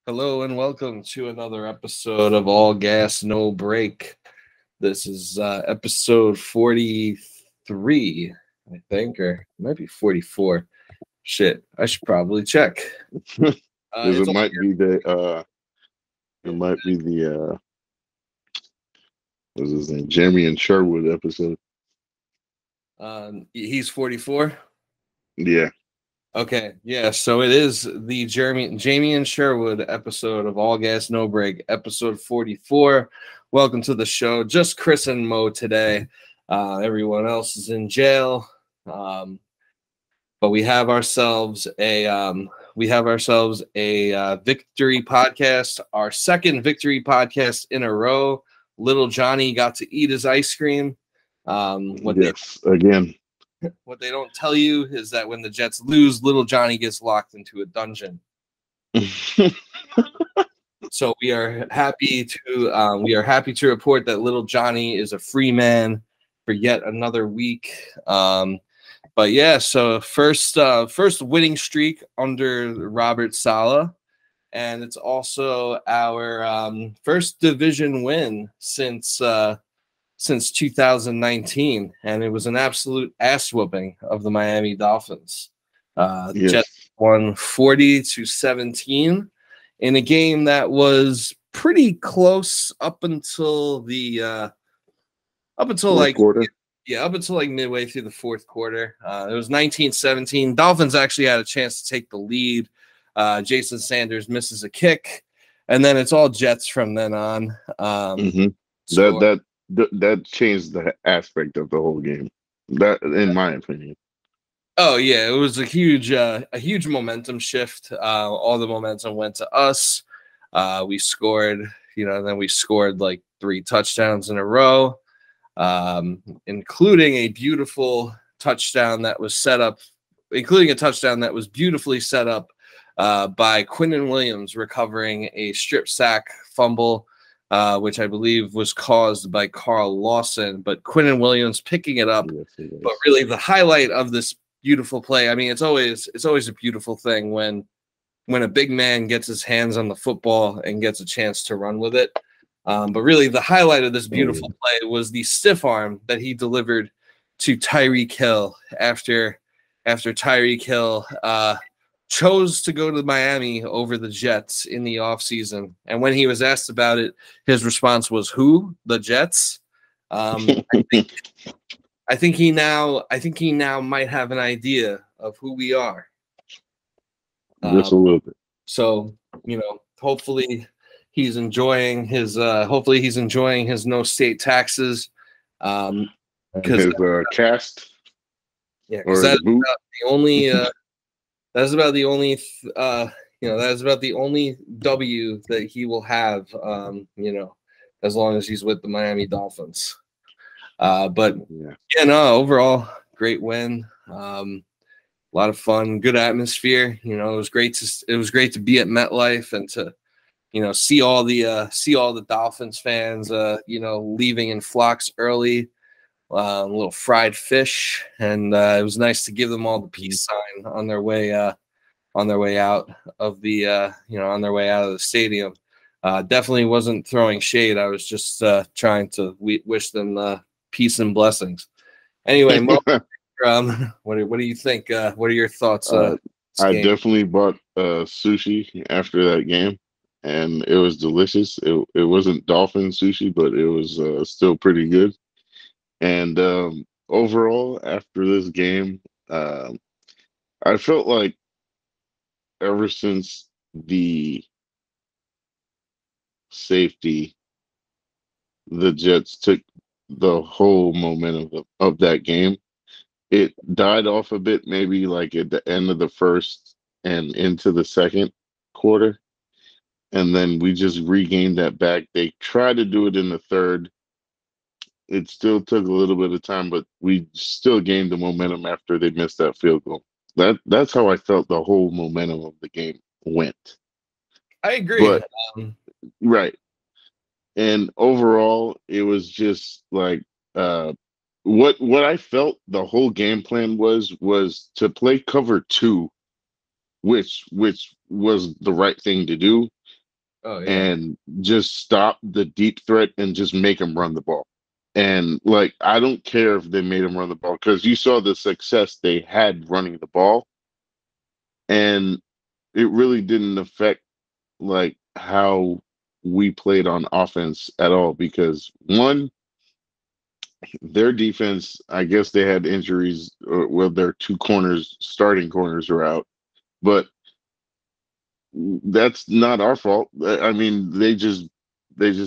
Hello and welcome to another episode of All Gas No Break. This is episode 43, I think, or it might be 44. Shit, I should probably check. Because It's it all might be the what's his name, Jeremy and Sherwood episode. He's 44. Yeah, Okay, yeah, so it is the Jamie and Sherwood episode of All Gas No Break, episode 44. Welcome to the show. Just Chris and Mo today. Everyone else is in jail. But we have ourselves a victory podcast, our second victory podcast in a row. Little Johnny got to eat his ice cream. Again. What they don't tell you is that when the Jets lose, Little Johnny gets locked into a dungeon. So we are happy to report that Little Johnny is a free man for yet another week. But yeah, so first winning streak under Robert Saleh, and it's also our first division win since 2019, and it was an absolute ass whooping of the Miami Dolphins. Yes. Jets won 40-17 in a game that was pretty close up until Quarter. up until like midway through the fourth quarter. It was 19-17. Dolphins actually had a chance to take the lead. Jason Sanders misses a kick, and then it's all Jets from then on. That changed the aspect of the whole game. That, in my opinion. Oh yeah, it was a huge momentum shift. All the momentum went to us. We scored, then we scored like 3 touchdowns in a row, including a beautiful touchdown that was set up, including a touchdown that was beautifully set up by Quinnen Williams recovering a strip sack fumble, which I believe was caused by Carl Lawson, but Quinnen Williams picking it up. Yes, but really the highlight of this beautiful play, I mean, it's always a beautiful thing when a big man gets his hands on the football and gets a chance to run with it. But really the highlight of this beautiful play was the stiff arm that he delivered to Tyreek Hill after Tyreek Hill chose to go to Miami over the Jets in the offseason. And when he was asked about it, his response was, "Who? The Jets?" I think he now might have an idea of who we are. Just a little bit. So, hopefully he's enjoying his no state taxes. His cast. Yeah, because that's about the only W that he will have, as long as he's with the Miami Dolphins. Overall, great win. A lot of fun, good atmosphere. It was great to be at MetLife and to, see all the Dolphins fans, leaving in flocks early. A little fried fish, and it was nice to give them all the peace sign on their way out of the stadium. Definitely wasn't throwing shade. I was just trying to wish them peace and blessings. Anyway, Mo, what do you think? What are your thoughts? I definitely bought sushi after that game, and it was delicious. It wasn't dolphin sushi, but it was still pretty good. And overall, after this game, I felt like ever since the safety, the Jets took the whole momentum of that game. It died off a bit, maybe like at the end of the first and into the second quarter. And then we just regained that back. They tried to do it in the third. It still took a little bit of time, but we still gained the momentum after they missed that field goal. That's how I felt the whole momentum of the game went. I agree. But right. And overall, it was just like what I felt the whole game plan was to play cover 2, which was the right thing to do. Oh yeah. and just stop the deep threat and just make them run the ball. And like, I don't care if they made them run the ball because you saw the success they had running the ball, and it really didn't affect like how we played on offense at all because one, their defense, I guess they had injuries, or well, their two corners, starting corners are out, but that's not our fault. I mean, they just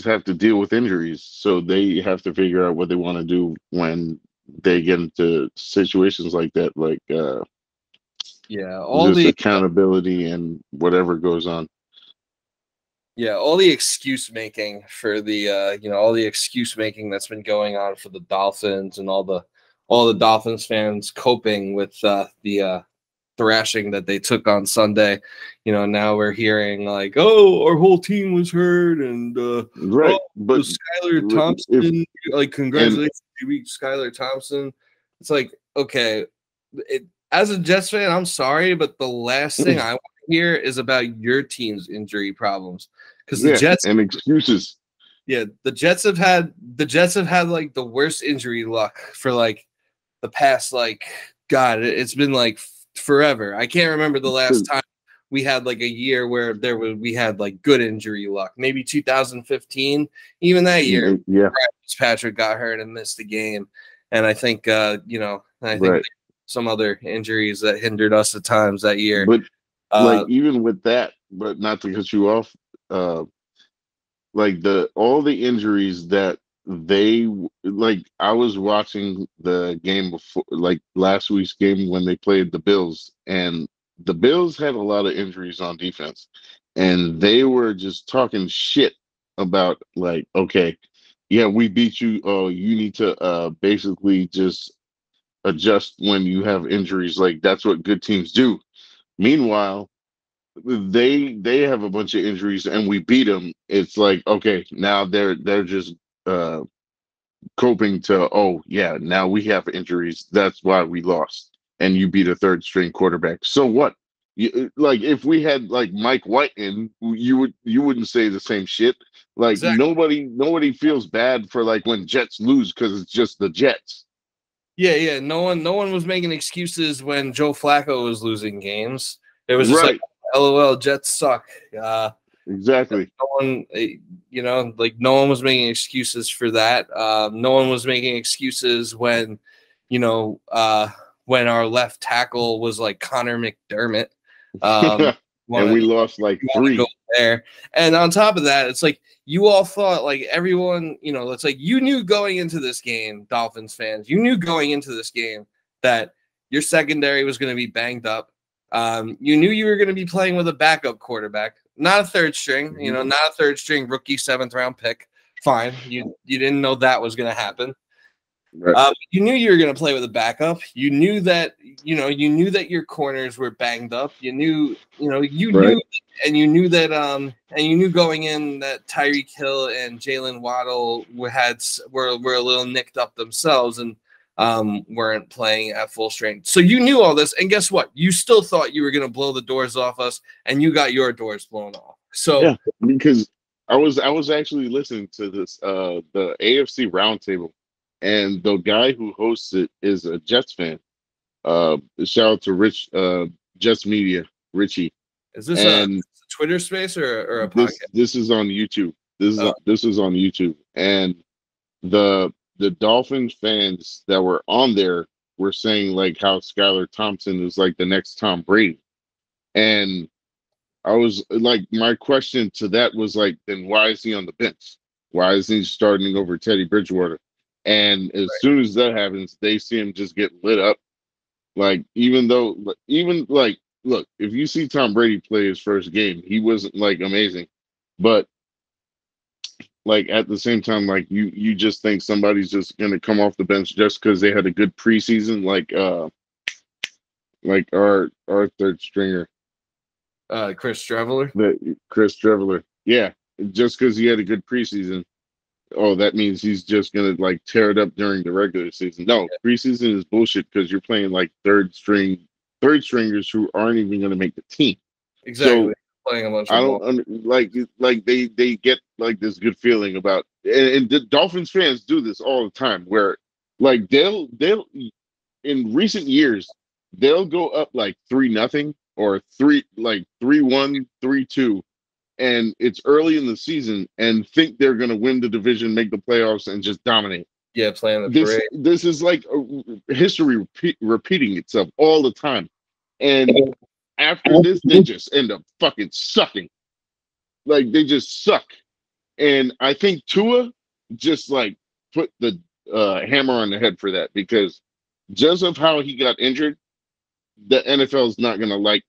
have to deal with injuries, so they have to figure out what they want to do when they get into situations like that, like Yeah, all just the accountability and whatever goes on. yeah, all the excuse making for the all the excuse making that's been going on for the Dolphins and all the Dolphins fans coping with the thrashing that they took on Sunday. Now we're hearing like, oh, our whole team was hurt, and Right, oh, but Skylar if Thompson, like, and congratulations, you beat Skylar Thompson. It's like, okay, as a Jets fan, I'm sorry, but the last thing I want to hear is about your team's injury problems because the yeah, Jets, and excuses. yeah, the Jets have had like the worst injury luck for like the past, like, God, it's been like forever. I can't remember the last time we had like a year where we had like good injury luck. Maybe 2015. Even that year, Yeah, Patrick got hurt and missed the game, and I think I think right. some other injuries that hindered us at times that year. But like Uh, even with that, but not to cut you off, uh, like the all the injuries that they like. I was watching the game before, like last week's game when they played the Bills, and the Bills had a lot of injuries on defense, and they were just talking shit about like, okay, yeah, we beat you. Oh, you need to basically just adjust when you have injuries. Like that's what good teams do. Meanwhile, they have a bunch of injuries and we beat them. It's like, okay, now they're just uh coping to, oh yeah, now we have injuries, that's why we lost, and you beat a third string quarterback, so what? Like if we had like Mike White in, you wouldn't say the same shit. Like exactly. nobody feels bad for like when Jets lose because it's just the Jets. Yeah, yeah. No one was making excuses when Joe Flacco was losing games. It was just like, Right, LOL, Jets suck. Uh, exactly. no one, like, no one was making excuses for that. No one was making excuses you know, uh, when our left tackle was like Connor McDermott. And Want we to lost like go three. there? And on top of that, it's like you all thought, like, everyone, it's like you knew going into this game, Dolphins fans, you knew going into this game that your secondary was going to be banged up. You knew you were going to be playing with a backup quarterback, not a third string, Mhm. not a third string rookie 7th round pick. Fine. You didn't know that was going to happen. Right, You knew you were going to play with a backup. You knew that your corners were banged up. You right. knew, and you knew that, and you knew going in that Tyreek Hill and Jalen Waddle were a little nicked up themselves and weren't playing at full strength. So you knew all this, and guess what? You still thought you were going to blow the doors off us, and you got your doors blown off. So Yeah, because I was actually listening to this the AFC roundtable, and the guy who hosts it is a Jets fan. Shout out to Rich Jets Media, Richie. is this a And Twitter space or a this podcast? this is on YouTube. Oh, This is on YouTube. And the Dolphins fans that were on there were saying like how Skylar Thompson is like the next Tom Brady. And I was like, my question to that was like, then why is he on the bench? Why is he starting over Teddy Bridgewater? And as soon as that happens, they see him just get lit up. Like, even like, look, if you see Tom Brady play his first game, he wasn't like amazing, but like at the same time, like you just think somebody's just gonna come off the bench just because they had a good preseason, like our third stringer, Chris Streveler. the Chris Trevor. Yeah, just because he had a good preseason, oh, that means he's just gonna like tear it up during the regular season. No, preseason is bullshit because you're playing like third stringers who aren't even gonna make the team. Exactly. So playing a bunch I of don't ball. like they get like this good feeling about, and the Dolphins fans do this all the time where like they'll in recent years they'll go up like 3-0 or 3-1, 3-2, and it's early in the season and think they're going to win the division, make the playoffs, and just dominate. Yeah, playing the This parade. this is like history repeating itself all the time, and after this they just end up fucking sucking. Like they just suck. And I think Tua just like put the hammer on the head for that, because just of how he got injured, the NFL is not going to like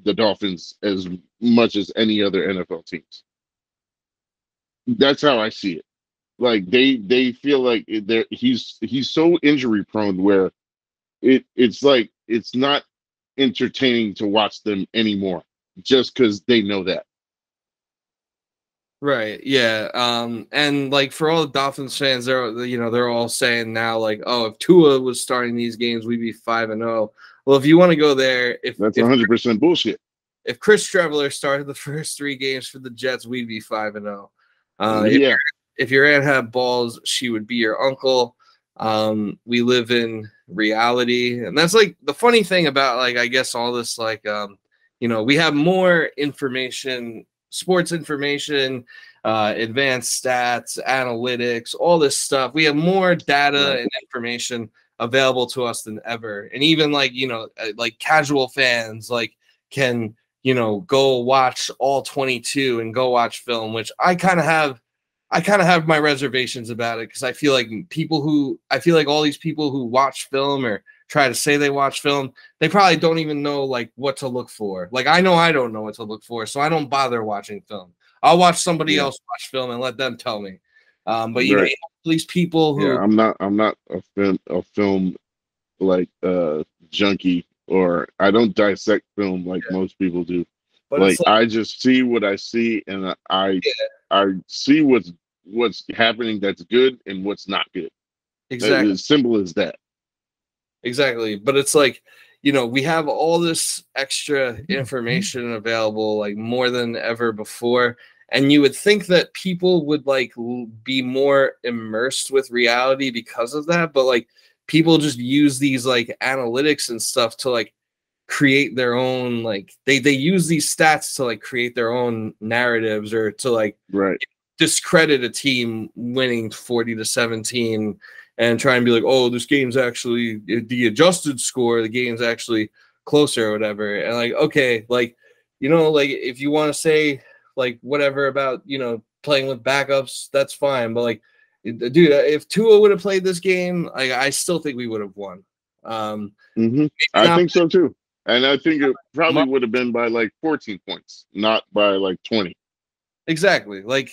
the Dolphins as much as any other NFL teams. That's how I see it. Like they feel like he's so injury prone where it's like it's not entertaining to watch them anymore, just because they know that. Right. Yeah. And like for all the Dolphins fans, they're all saying now like, oh, if Tua was starting these games, we'd be 5-0. Well, if you want to go there, That's 100% bullshit. if Chris Streveler started the first 3 games for the Jets, we'd be 5-0. Yeah. If your aunt had balls, she would be your uncle. We live in reality, and that's like the funny thing about like I guess all this like we have more information, sports information, advanced stats, analytics, all this stuff. We have more data and information available to us than ever, and even like like casual fans like can go watch all 22 and go watch film, which I kind of have my reservations about it, because I feel like all these people who watch film or try to say they watch film, they probably don't even know like what to look for. Like I know I don't know what to look for, so I don't bother watching film. I'll watch somebody else watch film and let them tell me. But these people who I'm not a film like junkie, or I don't dissect film like most people do. But like I just see what I see, and I see what's happening that's good and what's not good. Exactly. As simple as that. Exactly. But it's like, we have all this extra information available, like more than ever before. And you would think that people would like be more immersed with reality because of that. But like people just use these like analytics and stuff to like create their own, like they use these stats to like create their own narratives, or to like discredit a team winning 40-17 and try and be like, oh, this game's actually the adjusted score, the game's actually closer or whatever. And like, okay, like, like if you want to say like whatever about, playing with backups, that's fine. But like, dude, if Tua would have played this game, I still think we would have won. I think so too. And I think it probably would have been by like 14 points, not by like 20. Exactly. Like,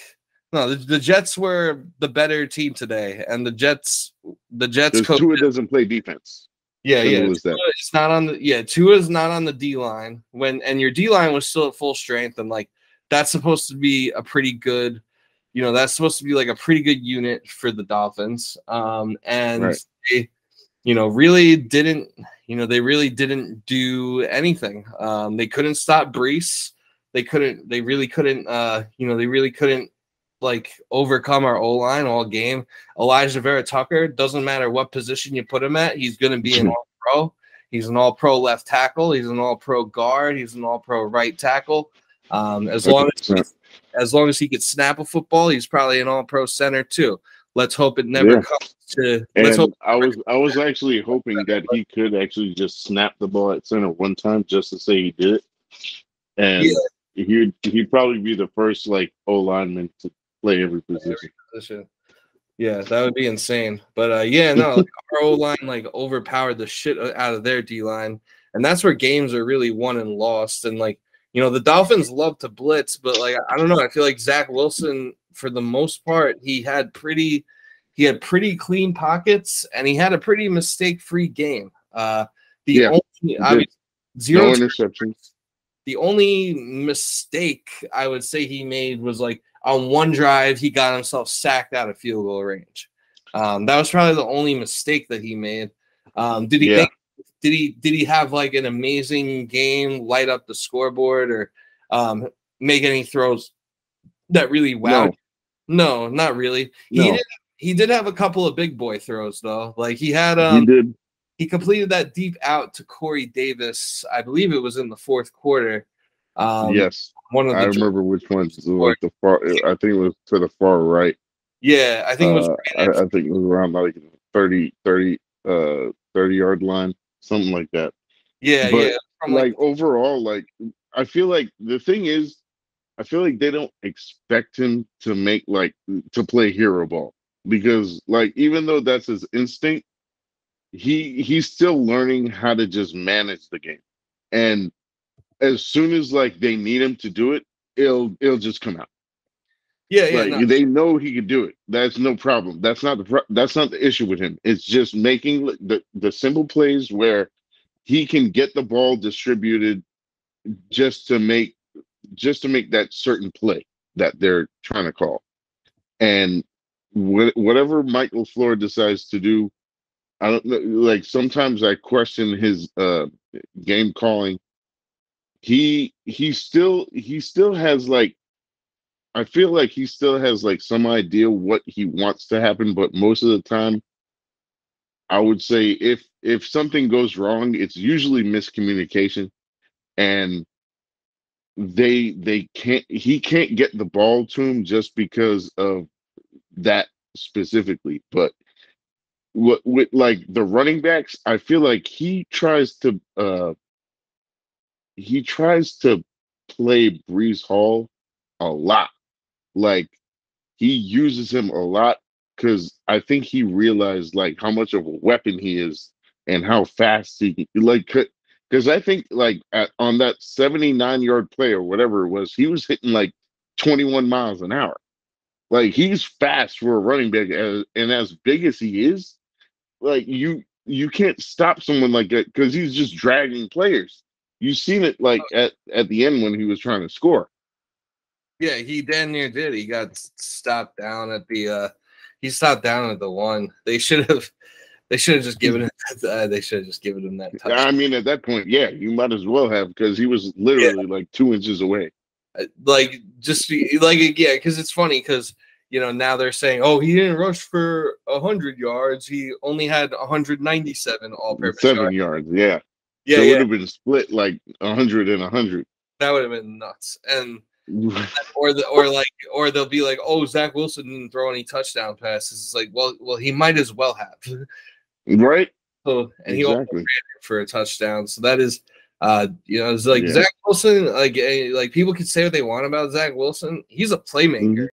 no, the Jets were the better team today, and the Jets coach Tua doesn't play defense. Yeah. It's not on the Tua's not on the D line and your D line was still at full strength, and like that's supposed to be a pretty good, that's supposed to be like a pretty good unit for the Dolphins. They, really didn't, they really didn't do anything. They couldn't stop Brees. They really couldn't like overcome our O-line all game. Elijah Vera Tucker, doesn't matter what position you put him at, he's going to be an all-pro. He's an all-pro left tackle. He's an all-pro guard. He's an all-pro right tackle. As long as he could snap a football, he's probably an all-pro center too. Let's hope it never comes to. I was actually hoping that he could actually just snap the ball at center one time just to say he did it, and he'd probably be the first like O-lineman to play every position. Yeah, that would be insane. But our O-line like overpowered the shit out of their D-line, and that's where games are really won and lost. And like the Dolphins love to blitz, but like I don't know, I feel like Zach Wilson, for the most part, he had pretty clean pockets, and he had a pretty mistake-free game. Zero interceptions. The only mistake I would say he made was like on one drive, he got himself sacked out of field goal range. That was probably the only mistake that he made. Did he have like an amazing game, light up the scoreboard, or make any throws that really wowed. No, not really. No. He did have a couple of big boy throws though. Like he had He did. he completed that deep out to Corey Davis. I believe it was in the fourth quarter. Yes. One of the I remember which ones. Like the far, I think it was to the far right. Yeah, I think it was. I think it was around like 30 yard line, something like that. Yeah, but yeah. Like overall, like I feel like the thing is, I feel like they don't expect him to make to play hero ball, because like even though that's his instinct, he's still learning how to just manage the game. And as soon as like they need him to do it, it'll just come out. Yeah, Like they know he could do it. That's no problem. That's not the issue with him. It's just making the simple plays where he can get the ball distributed just to make that certain play that they're trying to call. And whatever Mike LaFleur decides to do, I don't know. Like sometimes I question his game calling. He still has like, I feel like he still has like some idea what he wants to happen, but most of the time, I would say if something goes wrong, it's usually miscommunication, and he can't get the ball to him just because of that specifically. But with like the running backs, I feel like he tries to play Breece Hall a lot. Like he uses him a lot because I think he realized like how much of a weapon he is and how fast he can, like, because I think like on that 79-yard play or whatever it was, he was hitting like 21 miles an hour. Like he's fast for a running back, and as big as he is, like you can't stop someone like that because he's just dragging players. You've seen it like at the end when he was trying to score. Yeah, he damn near did. He got stopped down at the he stopped down at the one. They should have just given it they should have just given him that touchdown. I mean, at that point, yeah, you might as well have, because he was literally like 2 inches away. Like just like yeah, because it's funny because now they're saying, oh, he didn't rush for 100 yards. He only had 197 all-purpose 7 yards. Yeah. Yeah, so it would have been split like 100 and 100. That would have been nuts. And or they'll be like, oh, Zach Wilson didn't throw any touchdown passes. It's like, well, he might as well have. Right. So and he also ran for a touchdown. So that is, it's like Zach Wilson. Like people can say what they want about Zach Wilson. He's a playmaker.